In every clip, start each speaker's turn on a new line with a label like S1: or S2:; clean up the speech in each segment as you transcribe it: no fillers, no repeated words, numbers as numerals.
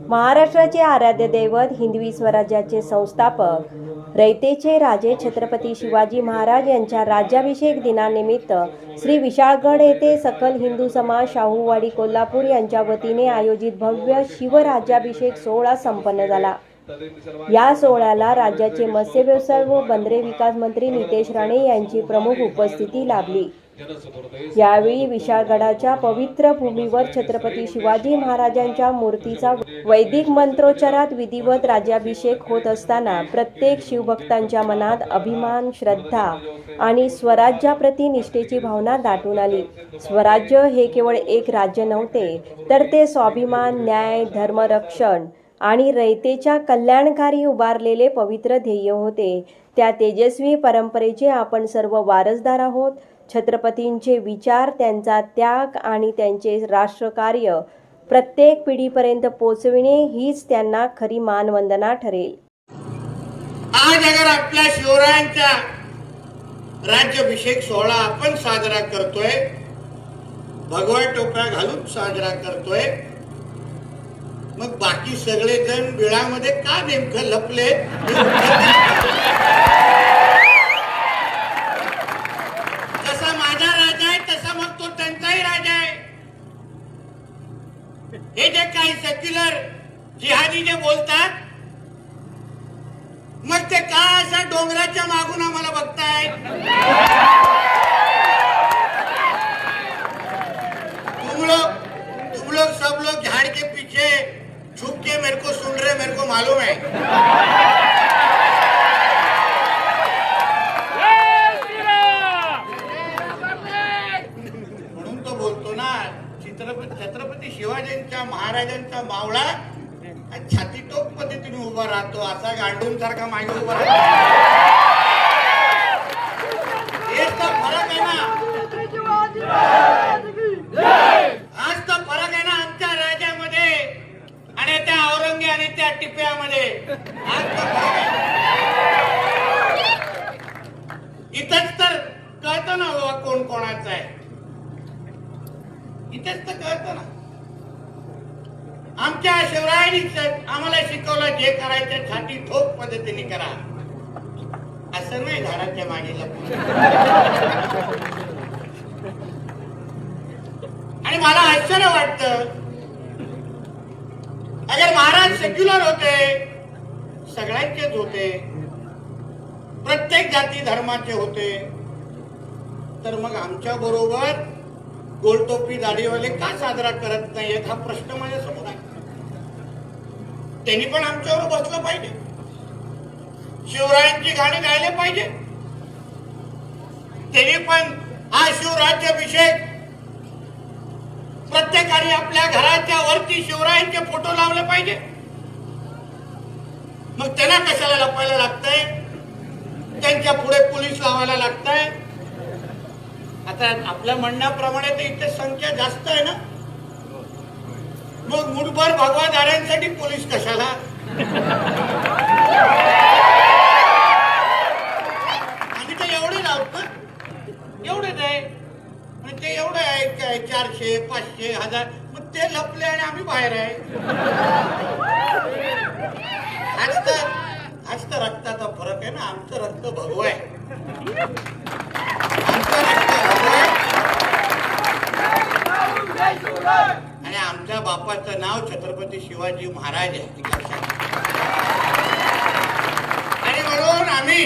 S1: महाराष्ट्राचे आराध्य दैवत, हिंदवी स्वराज्याचे संस्थापक, रयतेचे राजे छत्रपती शिवाजी महाराज यांच्या राज्याभिषेक दिनानिमित्त श्री विशाळगड येथे सकल हिंदू समाज शाहूवाडी कोल्हापूर यांच्या वतीने आयोजित भव्य शिवराज्याभिषेक सोहळा संपन्न झाला। या सोहळ्याला राज्याचे मत्स्य व्यवसाय व बंदरे विकास मंत्री नितेश राणे यांची प्रमुख उपस्थिती लाभली। यावेळी विशाळगडाच्या पवित्र भूमीवर छत्रपती शिवाजी महाराजांच्या मूर्तीचा वैदिक मंत्रोच्चारात विधिवत राज्याभिषेक होत असताना प्रत्येक शिवभक्तांच्या मनात अभिमान, श्रद्धा आणि स्वराज्याप्रती निष्ठेची भावना दाटून आली। स्वराज्य हे केवळ एक राज्य नव्हते, तर ते स्वाभिमान, न्याय, धर्मरक्षण आणि रयतेच्या कल्याणकारी उभारलेले पवित्र ध्येय होते। त्या तेजस्वी परंपरेचे आपण सर्व वारसदार आहोत। छत्रपतींचे विचार, त्यांचा त्याग आणि त्यांचे राष्ट्रकार्य प्रत्येक पिढीपर्यंत पोहोचविणे हीच त्यांना खरी मानवंदना ठरेल।
S2: आज अगर आपल्या शिवरायांचा राज्याभिषेक सोहळा आपण साजरा करतोय, भगवा टोप्या घालून साजरा करतोय, मग बाकी सगळे जण बिळामध्ये का नेमकं लपले? जसा माझा राजा आहे तसा मग तो त्यांचाही राजा आहे। हे जे काही सेक्युलर जिहादी जे बोलतात, मग ते का असं डोंगराच्या मागून आम्हाला बघतायत? तुम लोग सब लोग झाड़ के पीछे छुप के मेरे को सुन रहे, मेरे को मालूम है। म्हणून तो बोलतो ना, छत्रपती शिवाजींच्या महाराजांचा मावळा छाती टोक पद्धतीने उभा राहतो, असा गांडून सारखा मागे उभा राहतो। हेच तर फरक आहे ना, आज तर फरक आहे ना आमच्या राजामध्ये आणि त्या औरंगे आणि त्या टिप्यामध्ये। आज तर फरक आहे। इथंच तर कळतं ना बाबा कोण कोणाचं आहे, इथेच तर कळतं ना। आमच्या शिवरायांनी आम्हाला शिकवलं, जे करायचं छाती ठोक पद्धतीने करा, असं नाही झाडाच्या मागे लपून। आणि मला आश्चर्य वाटतं, अगर महाराज सेक्युलर होते, सगळ्यांचेच होते, प्रत्येक जाती धर्माचे होते, तर मग आमच्या बरोबर गोलटोपी दाढीवाले का साजरा करत नाहीयेत हा प्रश्न माझ्यासमोर आहे। त्यांनी पण आमच्यावर बसलं पाहिजे, शिवरायांची गाणी गायले पाहिजे, त्यांनी पण हा शिवराज्याभिषेक प्रत्येकाने आपल्या घराच्या वरती शिवरायांचे फोटो लावले पाहिजे। मग त्यांना कशाला लपायला लागतंय? त्यांच्या पुढे पोलीस लावायला लागतंय? आता आपल्या म्हणण्याप्रमाणे तर इथे संख्या जास्त आहे ना, मग मुठभर भगवादारांसाठी पोलीस कशाला? आम्ही तर एवढे लावतो, एवढेच आहे, ते एवढे आहे काय 400, 500, 1000, मग ते लपले आणि आम्ही बाहेर आहे। आज तर रक्ताचा फरक आहे ना, आमचं रक्त भगवं आहे, आमचं रक्त भगवं आहे आणि आमच्या बापाचं नाव छत्रपती शिवाजी महाराज आहे। आणि म्हणून आम्ही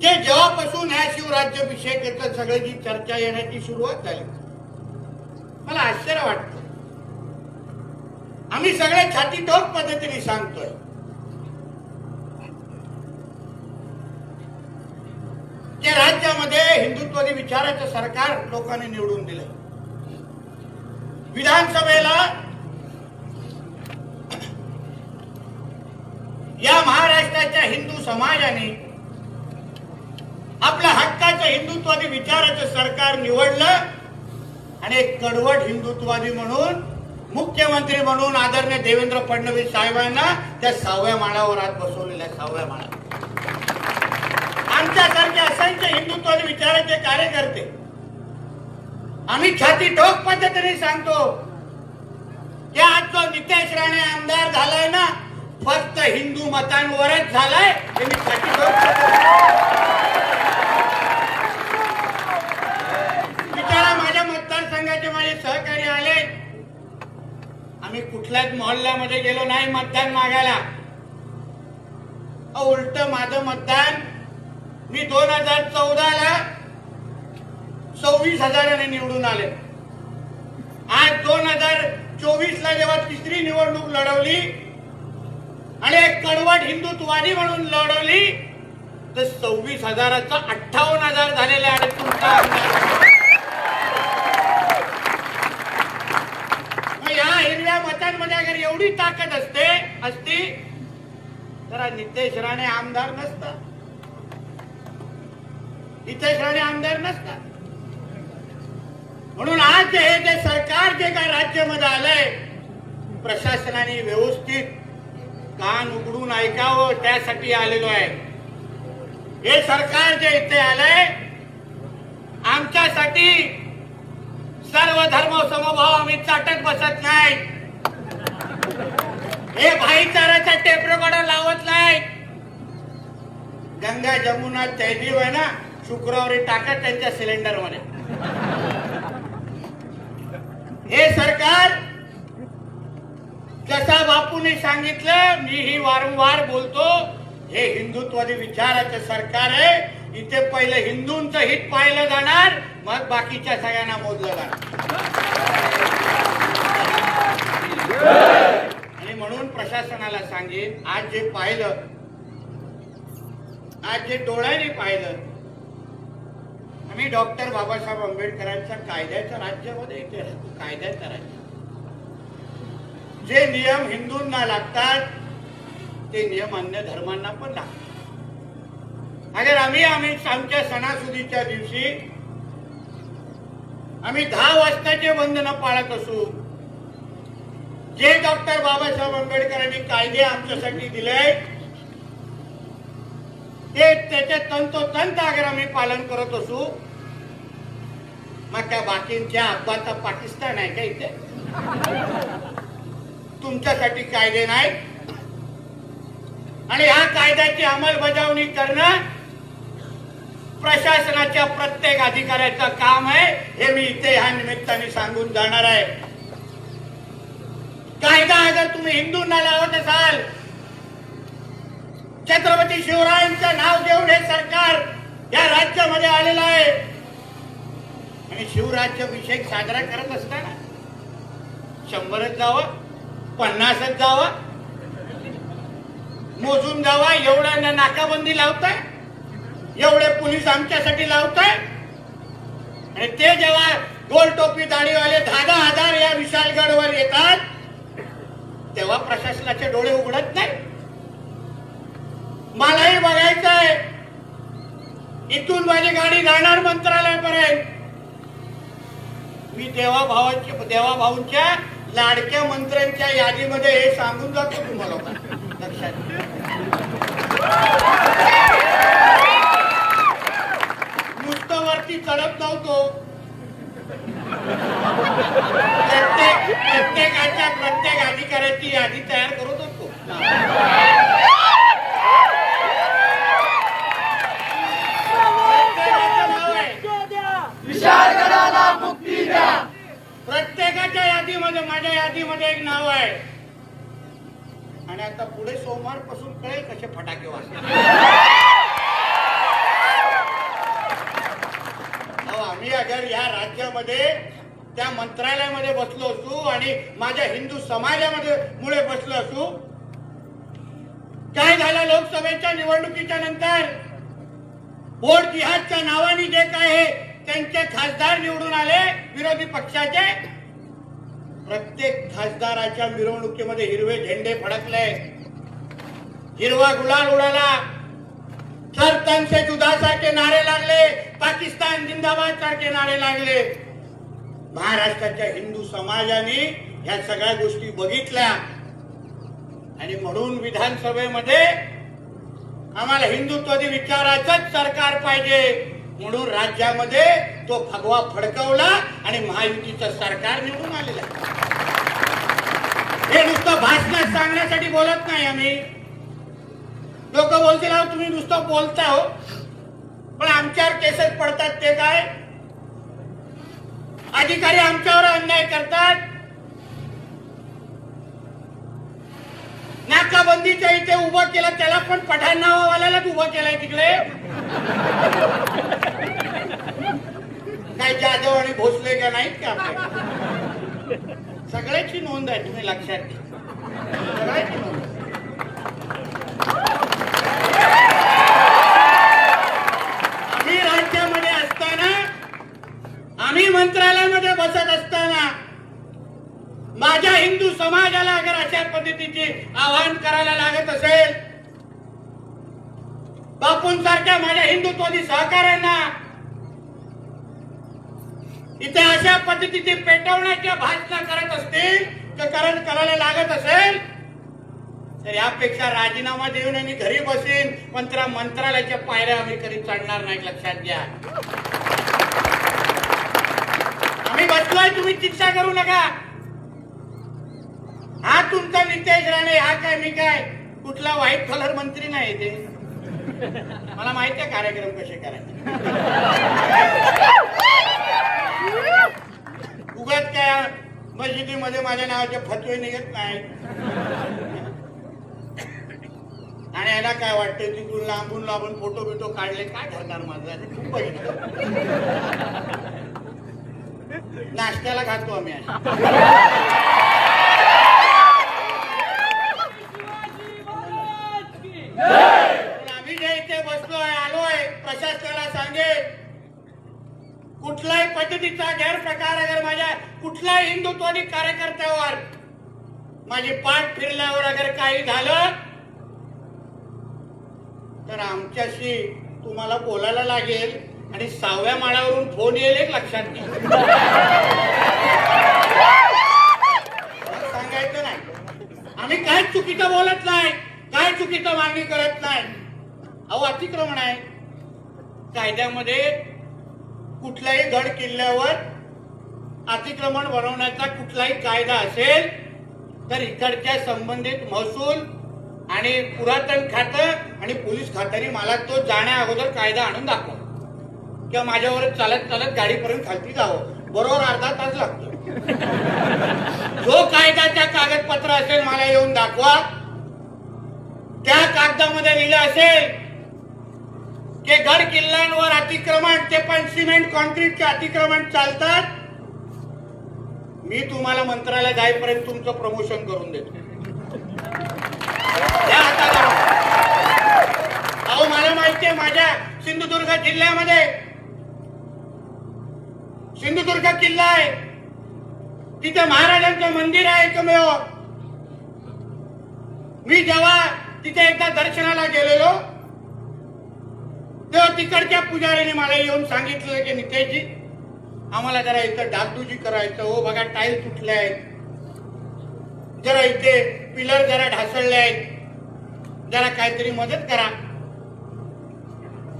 S2: जे जेव्हापासून ह्या शिवराज्याभिषेकाचं सगळ्याची चर्चा येण्याची सुरुवात झाली, मला आश्चर्य वाटतं। आम्ही सगळे छाती ठोक पद्धतीने सांगतोय, जे राज्यामध्ये हिंदुत्वादी विचाराचं सरकार लोकांनी निवडून दिलं, विधानसभेला या महाराष्ट्राच्या हिंदू समाजाने आपल्या हक्काचं हिंदुत्वादी विचाराचं सरकार निवडलं आणि एक कडवट हिंदुत्वादी म्हणून मुख्यमंत्री म्हणून आदरणीय देवेंद्र फडणवीस साहेबांना त्या 6व्या माळावर आज बसवलेल्या 6व्या माळा। आमच्यासारखे असंख्य हिंदुत्वादी विचाराचे कार्यकर्ते आम्ही छाती ठोक पद्धतीने सांगतो की आज जो नितेश राणे आमदार झालाय ना, फक्त हिंदू मतांवरच झालाय हे मी विचारा. माझ्या मतदारसंघाचे माझे सहकारी आले, आम्ही कुठल्याच मोहल्ल्यामध्ये गेलो नाही मतदान मागायला. उलट माझं मतदान मी 2014ला 26,000 निवडून आले. आज 2024ला जेव्हा तिसरी निवडणूक लढवली आणि एक कडवट हिंदुत्ववादी म्हणून लढवली तर 26,000चा 58,000 झालेले आणि तुमचा या हिरव्या मतांमध्ये अगर एवढी ताकद असती तर नितेश राणे आमदार नसता. नितेश राणे आमदार नसता. म्हणून आज जे सरकार जे काय राज्यामध्ये आलंय, प्रशासनाने व्यवस्थित कान उघडून ऐकावं त्यासाठी आलेलो आहे. हे सरकार जे इथे आलंय आमच्यासाठी सर्व धर्म समभाव आम्ही चाटत बसत नाही. हे भाईचाराचा टेप रेकॉर्डर लावत नाही. गंगा जमुना तहजीब आहे ना, शुक्रवारी टाका त्यांच्या सिलेंडर मध्ये. हे सरकार जसा बापूने सांगितलं, मीही वारंवार बोलतो, हे हिंदुत्ववादी विचाराचं सरकार आहे. इथे पहिलं हिंदूंचं हित पाहिलं जाणार, मग बाकीच्या सगळ्यांना मोजलं जाणार. आणि म्हणून प्रशासनाला सांगेन, आज जे पाहिलं, आज जे डोळ्याने पाहिलं, आम्ही डॉक्टर बाबासाहेब आंबेडकरांच्या कायद्याच्या राज्यामध्ये इथे राहतो. कायद्याच्या राज्य जे नियम हिंदूंना लागतात ते नियम अन्य धर्मांना पण लागतात. अगर आम्ही आमच्या सणासुदीच्या दिवशी आम्ही 10 वाजताचे बंधन पाळत असू, जे डॉक्टर बाबासाहेब आंबेडकरांनी कायदे आमच्यासाठी दिले ते त्याचे तंतोतंत अगर आम्ही पालन करत असू, मग त्या बाकींच्या अब्बाचा पाकिस्तान आहे का इथे? तुमच्यासाठी कायदे नाही आणि ह्या कायद्याची अंमलबजावणी करणं प्रशासनाच्या प्रत्येक अधिकाऱ्याचं काम आहे. हे मी इथे ह्या निमित्ताने सांगून जाणार आहे. कायदा अगर तुम्ही हिंदूंना लावत असाल, छत्रपती शिवरायांचं नाव घेऊन हे सरकार या राज्यामध्ये आलेलं आहे आणि शिवराज्याभिषेक साजरा करत असताना 100च जावा, 50च जावा, मोजून जावा, एवढ्या नाकाबंदी लावताय, एवढे पोलीस आमच्यासाठी लावताय आणि ते जेव्हा गोल टोपी दाढीवाले 10,000 या विशालगडवर येतात तेव्हा प्रशासनाचे डोळे उघडत नाही. मलाही बघायचंय, इथून माझी गाडी जाणार मंत्रालयापर्यंत. मी देवाभाऊंच्या लाडक्या मंत्र्यांच्या यादीमध्ये हे सांगून जातो तुम्हाला, लक्षात नुसतं वरती चढत नव्हतो. प्रत्येक अधिकाऱ्याची यादी तयार करत होतो. प्रत्येकाच्या यादीमध्ये, माझ्या यादीमध्ये एक नाव आहे आणि आता पुढे सोमवार पासून कळेल कसे फटाके वाजतात. आम्ही अगर या राज्यामध्ये त्या मंत्रालयामध्ये बसलो असू आणि माझ्या हिंदू समाजामध्ये मुळे बसलो असू, काय झालं लोकसभेच्या निवडणुकीच्या नंतर वोट जिहादच्या नावाने जे काय आहे त्यांचे खासदार निवडून आले विरोधी पक्षाचे. प्रत्येक खासदाराच्या मिरवणुकीमध्ये हिरवे झेंडे फडकले, हिरवा गुलाल उडाला, सरतन से जुदा सारखे नारे लागले, पाकिस्तान जिंदाबाद सारखे नारे लागले. महाराष्ट्राच्या हिंदू समाजाने ह्या सगळ्या गोष्टी बघितल्या आणि म्हणून विधानसभेमध्ये आम्हाला हिंदुत्ववादी विचाराचंच सरकार पाहिजे म्हणून राज्यामध्ये तो फगवा फडकवला आणि महायुतीचं सरकार निवडून आलेलं आहे. हे तुम्हाला सांगण्यासाठी बोलत नाही आम्ही. लोक बोलतील अहो तुम्ही नुसतं बोलता हो, पण आमच्यावर केसेस पडतात ते काय? अधिकारी आमच्यावर अन्याय करतात. नाकाबंदीच्या इथे उभं केलं, त्याला पण पठाण नावावाल्यालाच उभं केलंय तिकडे. काय जाधव आणि भोसले का नाहीत का आपल्याकडे? सगळ्याची नोंद आहे, तुम्ही लक्षात घ्या. सगळ्याची नोंद. आम्ही राज्यामध्ये असताना, आम्ही मंत्रालयामध्ये बसत असताना माझ्या हिंदू समाजाला अगर अशा पद्धतीचे आवाहन करायला लागत असेल, बापूंसारख्या माझ्या हिंदुत्वादी सहकार्यांना इथे अशा पद्धतीचे पेटवण्याच्या भाषण करत असतील, करण करायला लागत असेल, तर यापेक्षा राजीनामा देऊन आणि घरी बसेन. मंत्रालयाच्या पायऱ्या आम्ही कधी चढणार नाही, लक्षात घ्या. आम्ही बसलोय, तुम्ही चिंता करू नका. हा तुमचा नितेश राणे, हा काय मी काय कुठला व्हाईट कलर मंत्री नाही ते. मला माहिती आहे कार्यक्रम कसे करायचे. उगाच काय मस्जिदीमध्ये माझ्या नावाचे फतवे निघत नाही. आणि याला काय वाटतं, तिकडून लांबून लांबून फोटो बिटो काढले, काय ठरणार माझं? खूप नाश्त्याला खातो आम्ही. आम्ही जे इथे बसलोय, आलोय, प्रशासनाला सांगेल, कुठल्याही पद्धतीचा गैरप्रकार अगर माझ्या कुठल्याही हिंदुत्वादी कार्यकर्त्यावर, माझी पाठ फिरल्यावर अगर काही झालं तर आमच्याशी तुम्हाला बोलायला लागेल आणि 6व्या माळ्यावरून फोन येईल, एक लक्षात घ्या. सांगायचं नाही, आम्ही काय चुकीचं बोलत नाही, काय चुकीचं मागणी करत नाही. अहो अतिक्रमण आहे. कायद्यामध्ये कुठल्याही गड किल्ल्यावर अतिक्रमण बनवण्याचा कुठलाही कायदा असेल तर इकडच्या संबंधित महसूल आणि पुरातन खातं आणि पोलीस खात्याने मला तो जाण्या अगोदर कायदा आणून दाखवा, किंवा माझ्यावर चालत चालत गाडीपर्यंत खालती जावं. बरोबर अर्धा तास लागतो. जो कायद्याच्या कागदपत्र असेल मला येऊन दाखवा. त्या कागदामध्ये लिहिलं असेल की गड किल्ल्यांवर अतिक्रमण, ते पण सिमेंट कॉन्क्रीटचे अतिक्रमण चालतात, मी तुम्हाला मंत्रालय जाईपर्यंत तुमचं प्रमोशन करून देतो. अहो मला माहितीये, माझ्या सिंधुदुर्ग जिल्ह्यामध्ये सिंधुदुर्ग किल्ला आहे, तिथे महाराजांचं मंदिर आहे एकमेव. मी जेव्हा तिथे एकदा दर्शनाला गेलेलो तेव्हा तिकडच्या पुजारीने मला येऊन सांगितलं की नितेशजी, आम्हाला जरा इथं डागडुजी करायचं हो, बघा टाईल तुटले आहेत, जरा इथे पिलर जरा ढासळले आहेत, जरा काहीतरी मदत करा.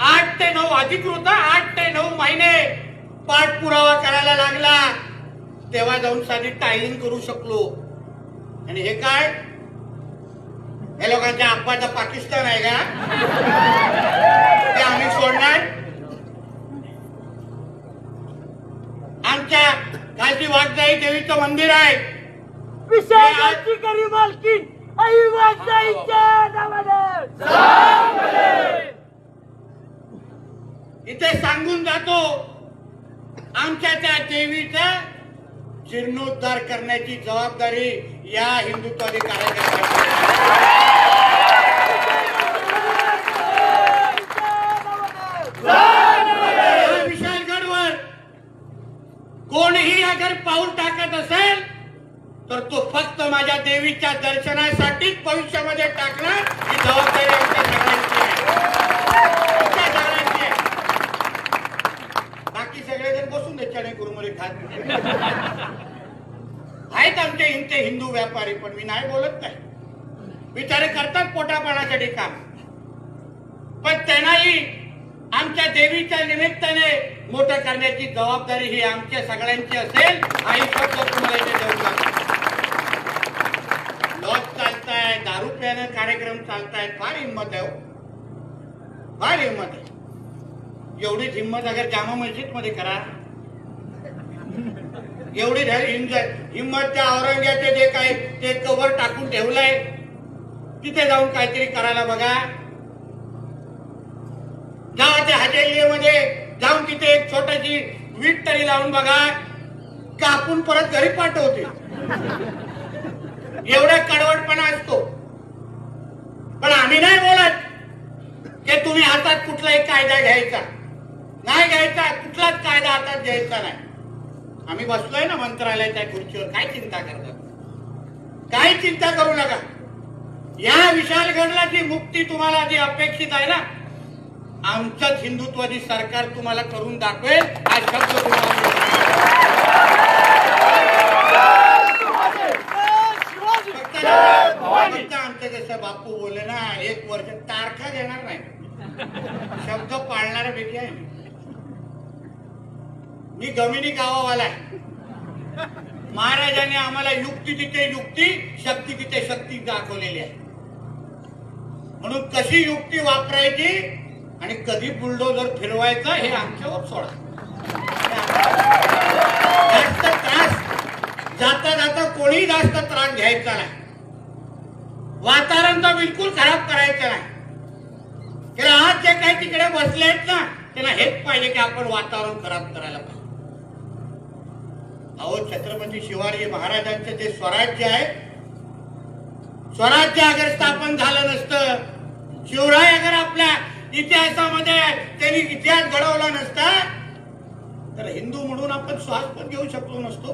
S2: 8 ते 9 अधिकृत 8 ते 9 महिने पाठपुरावा करायला लागला, तेव्हा जाऊन साधी टायलिंग करू शकलो. आणि हे काय, हे लोकांच्या आप्पाचा पाकिस्तान आहे का? ते आम्ही सोडणार? आमच्या खालची वाघजाई देवीचं मंदिर आहे,
S3: विशाळाची खरी मालकीण आई वाघजाईच्या नावानं.
S2: इथे सांगून जातो, आमच्या त्या देवीचा जीर्णोद्धार करण्याची जबाबदारी या हिंदुत्वादी कार्यकर्त्यांची. विशाळगडवर कोणीही अगर पाऊल टाकत असेल तर तो फक्त माझ्या देवीच्या दर्शनासाठीच भविष्यामध्ये टाकणार, ही जबाबदारी आमच्या सगळ्यांची आहे. बाकी सगळेजण बसून त्याच्याने कुरमुरे खात आहेत आमचे इथे हिंदू व्यापारी, पण मी नाही बोलत नाही. बिचारे करतात पोटापाण्यासाठी काम, पण त्यांनाही आमच्या देवीच्या निमित्ताने मोठं करण्याची जबाबदारी ही आमच्या सगळ्यांची असेल. हा शब्द तुम्हाला इथे देऊन लागतो. लॉस धैर्यानं कार्यक्रम चालतायत. फार हिंमत आहे हो, फार हिंमत आहे. एवढीच हिंमत अगर जामा मस्जिद मध्ये करा, एवढी हिंमत त्या औरंग्याचे जे काय ते कवर टाकून ठेवलंय तिथे जाऊन काहीतरी करायला बघा. जावा त्या हजेलीमध्ये जाऊन तिथे एक छोटीशी वीट तरी लावून बघा, कापून परत घरी पाठवते. एवढा कडवटपणा असतो. पण आम्ही नाही बोलत की तुम्ही हातात कुठलाही कायदा घ्यायचा नाही, घ्यायचा कुठलाच कायदा हातात घ्यायचा नाही. आम्ही बसलोय ना मंत्रालयाच्या खुर्चीवर, काय चिंता करतात? काही चिंता करू नका. या विशालगडला जी मुक्ती तुम्हाला जी अपेक्षित आहे ना, आमचंच हिंदुत्वादी सरकार तुम्हाला करून दाखवेल. हा शब्द फक्त आमचं कसं बापू बोलले ना, 1 वर्ष तारखा घेणार नाही, शब्द पाळणाऱ्यापैकी आहे. मी गमिनी गावावाला आहे. महाराजांनी आम्हाला युक्ती तिथे युक्ती, शक्ती तिथे शक्ती दाखवलेली आहे. म्हणून कशी युक्ती वापरायची आणि कधी बुलडोजर फिरवायचा हे आमच्यावर सोडा. जास्त त्रास जाता जाता कोणी जास्त त्रास घ्यायचा नाही. वातावरण तर बिलकुल खराब करायचं नाही. आज जे काही तिकडे बसले आहेत ना, त्यांना हेच पाहिजे की आपण वातावरण खराब करायला पाहिजे. अहो, छत्रपती शिवाजी महाराजांचं जे स्वराज्य आहे, स्वराज्य अगर स्थापन झालं नसतं, शिवराय अगर आपल्या इतिहासामध्ये त्यांनी इतिहास घडवला नसता, तर हिंदू म्हणून आपण श्वास पण घेऊ शकलो नसतो.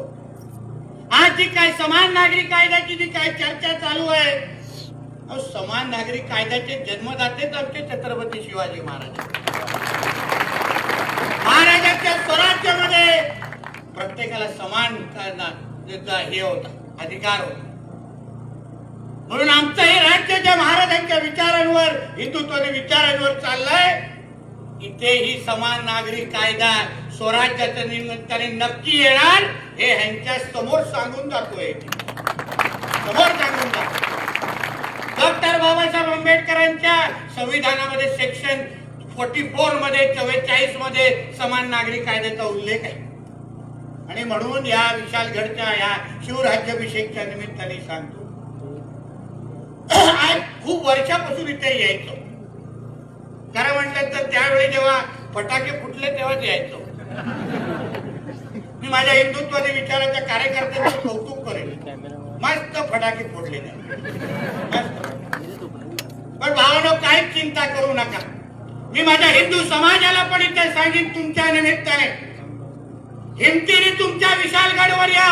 S2: आज जी काय समान नागरी कायद्याची जी काय चर्चा चालू आहे, समान नागरी कायद्याचे जन्मदातेच आमचे छत्रपती शिवाजी महाराज. महाराजांच्या स्वराज्यामध्ये प्रत्येकाला समान हे होता, अधिकार होता. म्हणून आमचं हे राज्य ज्या महाराजांच्या विचारांवर, हिंदुत्वादी विचारांवर चाललंय, इथेही समान नागरी कायदा स्वराज्याच्या निमित्ताने नक्की येणार, हे ह्यांच्या समोर सांगून जातोय. समोर सांगून जातो. डॉक्टर बाबासाहेब आंबेडकरांच्या संविधानामध्ये सेक्शन 44 मध्ये 44 मध्ये समान नागरी कायद्याचा उल्लेख आहे. आणि म्हणून या विशालगडच्या या शिवराज्याभिषेकच्या निमित्ताने सांगतो, आज खूप वर्षापासून इथे यायचो. खरं म्हटलं तर त्यावेळी जेव्हा फटाके फुटले तेव्हाच यायचो. मी माझ्या हिंदुत्वादी विचाराच्या कार्यकर्त्यांचं कौतुक करेन. मस्त फटाके फोडले पण भावानो, काहीच चिंता करू नका. मी माझ्या हिंदू समाजाला पण इथे सांगेन, तुमच्या निमित्ताने हिमतीने तुमच्या विशालगडवर या,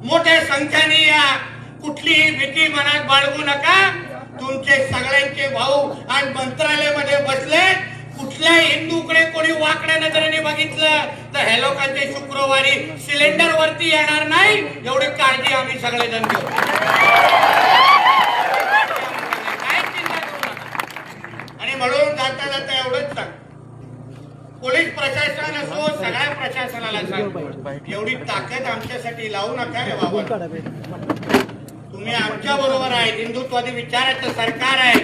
S2: मोठ्या संख्येने या. कुठलीही भीती मनात बाळगू नका. तुमचे सगळ्यांचे भाऊ आज मंत्रालयामध्ये बसले. कुठल्याही हिंदूकडे कोणी वाकड्या नजरेने बघितलं तर हे लोकांचे शुक्रवारी सिलेंडर वरती येणार नाही, एवढी काळजी आम्ही सगळेजण घेऊ. काय चिंता करू नका. आणि म्हणून जाता जाता एवढंच सांग, पोलीस प्रशासन असो, सगळ्या प्रशासनाला सांग, एवढी ताकद आमच्यासाठी लावू नका रे बाबा. तुम्ही आमच्या बरोबर आहे. हिंदुत्वादी विचाराचं सरकार आहे.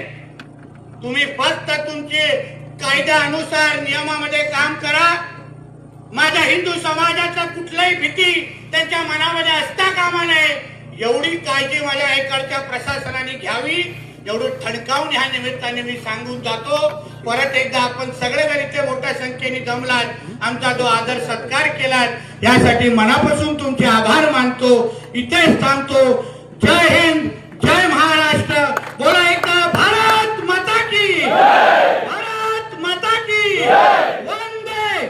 S2: तुम्ही फक्त तुमचे कायद्यानुसार नियमामध्ये काम करा. माझ्या हिंदू समाजाचा कुठलाही भीती त्यांच्या मनामध्ये असता कामा नये, एवढी काळजी माझ्या इकडच्या प्रशासनाने घ्यावी, एवढं ठणकावून ह्या निमित्ताने मी सांगून जातो. परत एकदा आपण सगळेजण इथे मोठ्या संख्येने जमलात, आमचा जो आदर सत्कार केलात, यासाठी मनापासून तुमचे आभार मानतो. इथेच थांबतो. जय हिंद, जय महाराष्ट्र. बोला एकदा भारत माता की, भारत माता की. वंदे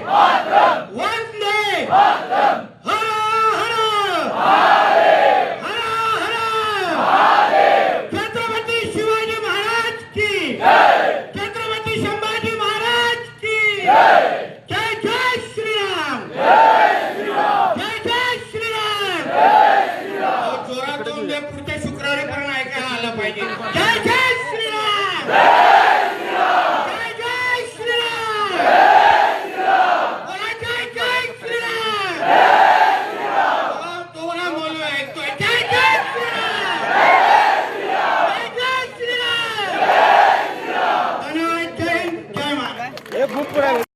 S2: वंदे. हर हर हर हर. छत्रपती शिवाजी महाराज की, छत्रपती संभाजी महाराज की. जय जय श्रीराम, जय जय श्रीराम. जोरातून जे पुढच्या शुक्रवारी पर्यंत ऐकायला आलं पाहिजे. जय जय श्रीराम, जय जय श्रीराम, जय जय श्रीराम. तो ना बोलू ऐकतोय. जय जय श्रीराम, जय जय श्रीराम.
S4: हे बुक पडायला